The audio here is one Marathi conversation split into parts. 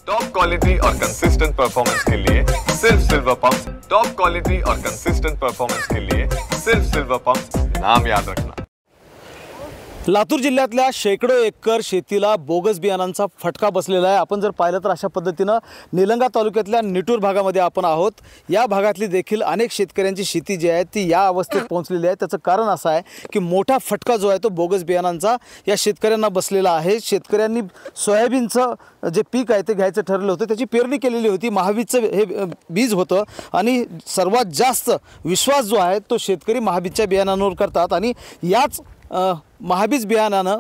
टॉप क्वालिटी और कंसिस्टेंट परफॉर्मेंस के लिए सिर्फ सिल्वर पंप्स। टॉप क्वालिटी और कंसिस्टेंट परफॉर्मेंस के लिए सिर्फ सिल्वर पंप्स, नाम याद रखना। लातूर जिल्ह्यातल्या शेकडो एकर शेतीला बोगस बियाणांचा फटका बसलेला आहे। आपण जर पाहिलं तर अशा पद्धतीनं निलंगा तालुक्यातल्या निटूर भागामध्ये आपण आहोत। या भागातली देखील अनेक शेतकऱ्यांची शेती जी आहे ती या अवस्थेत पोहोचलेली आहे। त्याचं कारण असं आहे की मोठा फटका जो आहे तो बोगस बियाणांचा या शेतकऱ्यांना बसलेला आहे। शेतकऱ्यांनी सोयाबीनचं जे पीक आहे ते घ्यायचं ठरलं होतं, त्याची पेरणी केलेली होती। महाबीजचं हे बीज होतं आणि सर्वात जास्त विश्वास जो आहे तो शेतकरी महाबीजच्या बियाणांवर करतात आणि याच महाबीज बियाणानं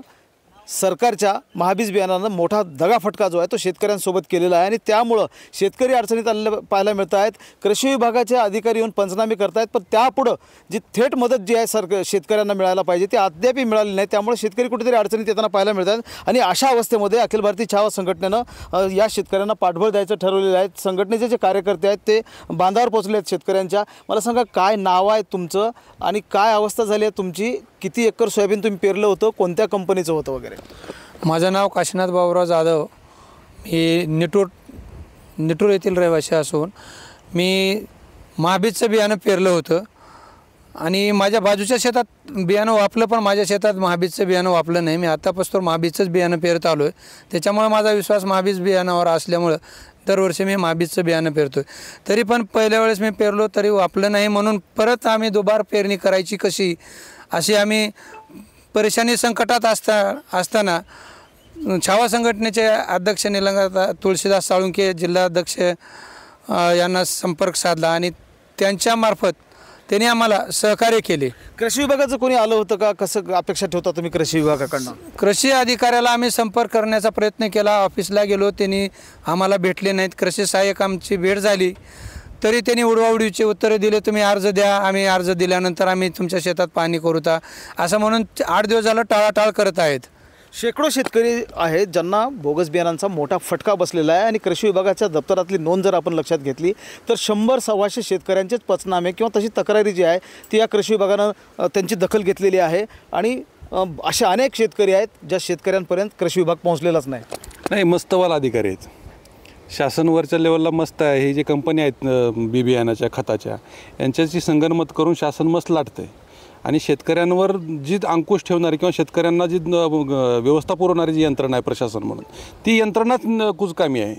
सरकारच्या महाबीज बियाणानं मोठा दगाफटका जो आहे तो शेतकऱ्यांसोबत केलेला आहे आणि त्यामुळं शेतकरी अडचणीत आलेले पाहायला मिळत आहेत। कृषी विभागाचे अधिकारी येऊन पंचनामे करत आहेत, पण त्यापुढं जी थेट मदत जी आहे शेतकऱ्यांना मिळायला पाहिजे ती अद्यापही मिळाली नाही। त्यामुळे शेतकरी कुठेतरी अडचणीत येताना पाहायला मिळत आहेत आणि अशा अवस्थेमध्ये अखिल भारतीय छावा संघटनेनं या शेतकऱ्यांना पाठबळ द्यायचं ठरवलेलं आहे। संघटनेचे जे कार्यकर्ते आहेत ते बांधावर पोहोचले आहेत शेतकऱ्यांच्या। मला सांगा, काय नाव आहे तुमचं आणि काय अवस्था झाली आहे तुमची? किती एकर सोयाबीन तुम्ही पेरलं होतं, कोणत्या कंपनीचं होतं वगैरे? माझं नाव काशीनाथ बाबूराव जाधव, मी निटूर येथील रहिवासी असून मी महाबीजचं बियाणं पेरलं होतं आणि माझ्या बाजूच्या शेतात बियाणं वापलं, पण माझ्या शेतात महाबीजचं बियाणं वापलं नाही। मी आत्तापासून महाबीजचंच बियाणं पेरत आलो आहे। त्याच्यामुळे माझा विश्वास महाबीज बियाणावर असल्यामुळं दरवर्षी मी महाबीजचं बियाणं पेरतो आहे। तरी पण पहिल्या वेळेस मी पेरलो तरी वापलं नाही, म्हणून परत आम्ही दुबार पेरणी करायची कशी अशी आम्ही परेशानी संकटात असताना छावा संघटनेचे अध्यक्ष निलंगा तुळशीदास साळुंके जिल्हाध्यक्ष यांना संपर्क साधला आणि त्यांच्यामार्फत त्यांनी आम्हाला सहकार्य केले। कृषी विभागाचं कोणी आलं होतं का? कसं अपेक्षा ठेवता तुम्ही कृषी विभागाकडनं? कृषी अधिकाऱ्याला आम्ही संपर्क करण्याचा प्रयत्न केला, ऑफिसला गेलो, त्यांनी आम्हाला भेटले नाहीत। कृषी सहाय्यक आमची भेट झाली तरी त्यांनी उडवाउडीचे उत्तरे दिले, तुम्ही अर्ज द्या, आम्ही अर्ज दिल्यानंतर आम्ही तुमच्या शेतात पाहणी करूता असं म्हणून 8 दिवस झालं टाळाटाळ करत आहेत। शेकडो शेतकरी आहेत ज्यांना बोगस बियाणांचा मोठा फटका बसलेला आहे आणि कृषी विभागाच्या दप्तरातली नोंद जर आपण लक्षात घेतली तर 100-125 शेतकऱ्यांचेच पंचनामे किंवा तशी तक्रारी जी आहे ती या कृषी विभागानं त्यांची दखल घेतलेली आहे आणि असे अनेक शेतकरी आहेत ज्या शेतकऱ्यांपर्यंत कृषी विभाग पोहोचलेलाच नाही। मस्तवाल अधिकारी आहेत, शासनवरच्या लेवलला मस्त आहे। हे जे कंपनी आहेत बी बियाणाच्या खताच्या यांच्याशी संगनमत करून शासन मस्त लाटतं आहे आणि शेतकऱ्यांवर जी अंकुश ठेवणारी किंवा शेतकऱ्यांना जी व्यवस्था पुरवणारी जी यंत्रणा आहे प्रशासन म्हणून, ती यंत्रणाच कुचकामी आहे।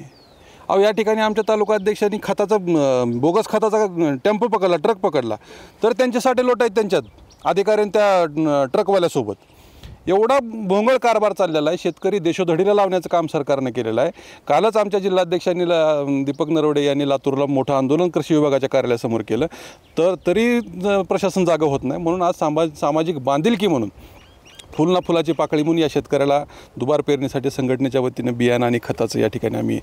अहो, या ठिकाणी आमच्या तालुका अध्यक्षांनी खताचा बोगस खताचा टेम्पो पकडला, ट्रक पकडला, तर त्यांच्यासाठी लोट आहेत त्यांच्यात अधिकाऱ्यांनी त्या ट्रकवाल्यासोबत। एवढा भोंगळ कारभार चाललेला आहे। शेतकरी देशोधडीला लावण्याचं काम सरकारने केलेलं आहे। कालच आमच्या जिल्हाध्यक्षांनी दीपक नरवडे यांनी लातूरला मोठं आंदोलन कृषी विभागाच्या कार्यालयासमोर केलं, तरी प्रशासन जागं होत नाही। म्हणून आज सामाजिक बांधिलकी म्हणून फुल ना फुलाची पाकळी म्हणून या शेतकऱ्याला दुबार पेरणीसाठी संघटनेच्या वतीनं बियाणं आणि खताचं या ठिकाणी आम्ही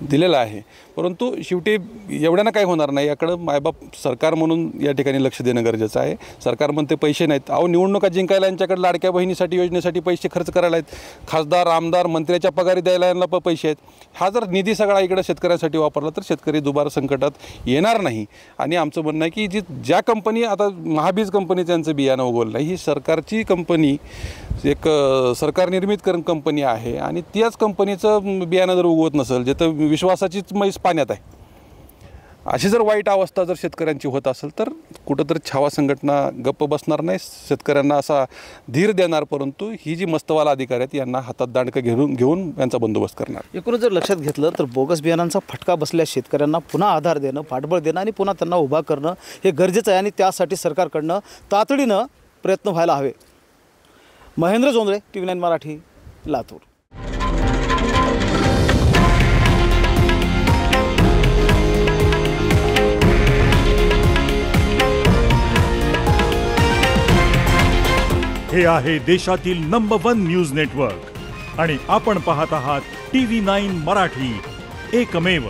दिलेलं आहे। परंतु शेवटी एवढ्यानं काही होणार नाही, याकडं मायबाप सरकार म्हणून या ठिकाणी लक्ष देणं गरजेचं आहे। सरकार म्हणते पैसे नाहीत, अहो निवडणुका जिंकायला यांच्याकडे लाडक्या बहिणीसाठी योजनेसाठी पैसे खर्च करायला आहेत, खासदार आमदार मंत्र्याच्या पगारी द्यायला यांना पैसे आहेत। हा जर निधी सगळा इकडं शेतकऱ्यांसाठी वापरला तर शेतकरी दुबार संकटात येणार नाही। आणि आमचं म्हणणं आहे की ज्या कंपनी आता महाबीज कंपनीचं यांचं बियाणं उगवलं नाही, ही सरकारची कंपनी, एक सरकार निर्मित कंपनी आहे आणि त्याच कंपनीचं बियाणं जर उगवत नसेल, जे तर विश्वासाचीच म्हैस पाण्यात आहे, अशी जर वाईट अवस्था जर शेतकऱ्यांची होत असेल तर कुठंतरी छावा संघटना गप्प बसणार नाही, शेतकऱ्यांना असा धीर देणार। परंतु ही जी मस्तवाल अधिकारी आहेत यांना हातात दांडकं घेऊन यांचा बंदोबस्त करणार। एकूणच जर लक्षात घेतलं तर बोगस बियाणांचा फटका बसलेल्या शेतकऱ्यांना पुन्हा आधार देणं, पाठबळ देणं आणि पुन्हा त्यांना उभा करणं हे गरजेचं आहे आणि त्यासाठी सरकारकडनं तातडीनं प्रयत्न व्हायला हवे। महेंद्र जोंधळे, TV9 मराठी, लातूर। हे आहे देशातील नंबर 1 न्यूज नेटवर्क आणि आपण पाहत आहात TV9 मराठी, एकमेव।